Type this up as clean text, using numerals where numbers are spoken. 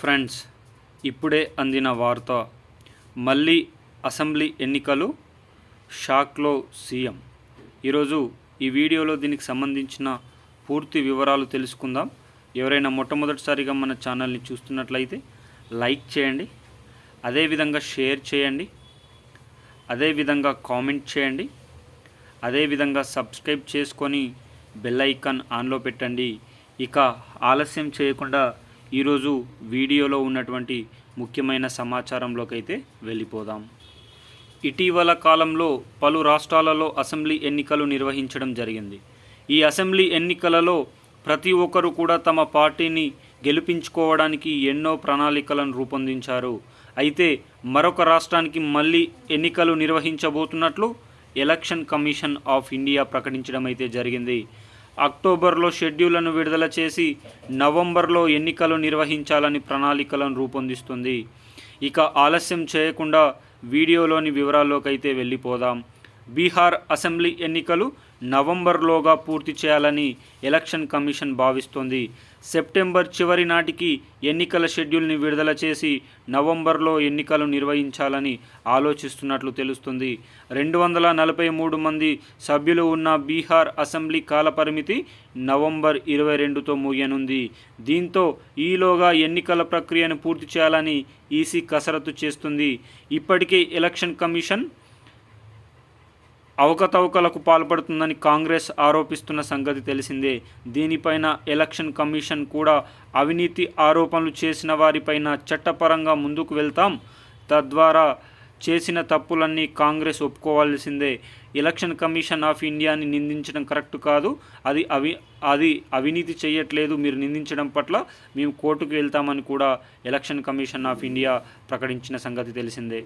Friends, ఇప్పుడే అందిన వార్త. మళ్ళీ అసెంబ్లీ ఎన్నికలు, షాక్లో సీఎం. ఈరోజు ఈ వీడియోలో దీనికి సంబంధించిన పూర్తి వివరాలు తెలుసుకుందాం. ఎవరైనా మొట్టమొదటిసారిగా మన ఛానల్ని చూస్తున్నట్లయితే లైక్ చేయండి, అదేవిధంగా షేర్ చేయండి, అదేవిధంగా కామెంట్ చేయండి, అదేవిధంగా సబ్స్క్రైబ్ చేసుకొని బెల్ ఐకాన్ ఆన్లో పెట్టండి. ఇక ఆలస్యం చేయకుండా ఈరోజు వీడియోలో ఉన్నటువంటి ముఖ్యమైన సమాచారంలోకి అయితే వెళ్ళిపోదాం. ఇటీవల కాలంలో పలు రాష్ట్రాలలో అసెంబ్లీ ఎన్నికలు నిర్వహించడం జరిగింది. ఈ అసెంబ్లీ ఎన్నికలలో ప్రతి ఒక్కరు కూడా తమ పార్టీని గెలిపించుకోవడానికి ఎన్నో ప్రణాళికలను రూపొందించారు. అయితే మరొక రాష్ట్రానికి మళ్ళీ ఎన్నికలు నిర్వహించబోతున్నట్లు ఎలక్షన్ కమిషన్ ఆఫ్ ఇండియా ప్రకటించడం అయితే జరిగింది. అక్టోబర్లో షెడ్యూళ్లను విడుదల చేసి నవంబర్లో ఎన్నికలు నిర్వహించాలని ప్రణాళికలను రూపొందిస్తుంది. ఇక ఆలస్యం చేయకుండా వీడియోలోని వివరాల్లోకి అయితే వెళ్ళిపోదాం. బీహార్ అసెంబ్లీ ఎన్నికలు నవంబర్లోగా పూర్తి చేయాలని ఎలక్షన్ కమిషన్ భావిస్తోంది. సెప్టెంబర్ చివరి నాటికి ఎన్నికల షెడ్యూల్ని విడుదల చేసి నవంబర్లో ఎన్నికలు నిర్వహించాలని ఆలోచిస్తున్నట్లు తెలుస్తుంది. 243 మంది సభ్యులు ఉన్న బీహార్ అసెంబ్లీ కాలపరిమితి నవంబర్ 22తో ముగియనుంది. దీంతో ఈలోగా ఎన్నికల ప్రక్రియను పూర్తి చేయాలని ఈసీ కసరత్తు చేస్తుంది. ఇప్పటికే ఎలక్షన్ కమిషన్ అవకతవకలకు పాల్పడుతుందని కాంగ్రెస్ ఆరోపిస్తున్న సంగతి తెలిసిందే. దీనిపైన ఎలక్షన్ కమిషన్ కూడా అవినీతి ఆరోపణలు చేసిన వారిపైన చట్టపరంగా ముందుకు వెళ్తాం, తద్వారా చేసిన తప్పులన్నీ కాంగ్రెస్ ఒప్పుకోవాల్సిందే. ఎలక్షన్ కమిషన్ ఆఫ్ ఇండియాని నిందించడం కరెక్ట్ కాదు, అది అవినీతి చేయట్లేదు, మీరు నిందించడం పట్ల మేము కోర్టుకు వెళ్తామని కూడా ఎలక్షన్ కమిషన్ ఆఫ్ ఇండియా ప్రకటించిన సంగతి తెలిసిందే.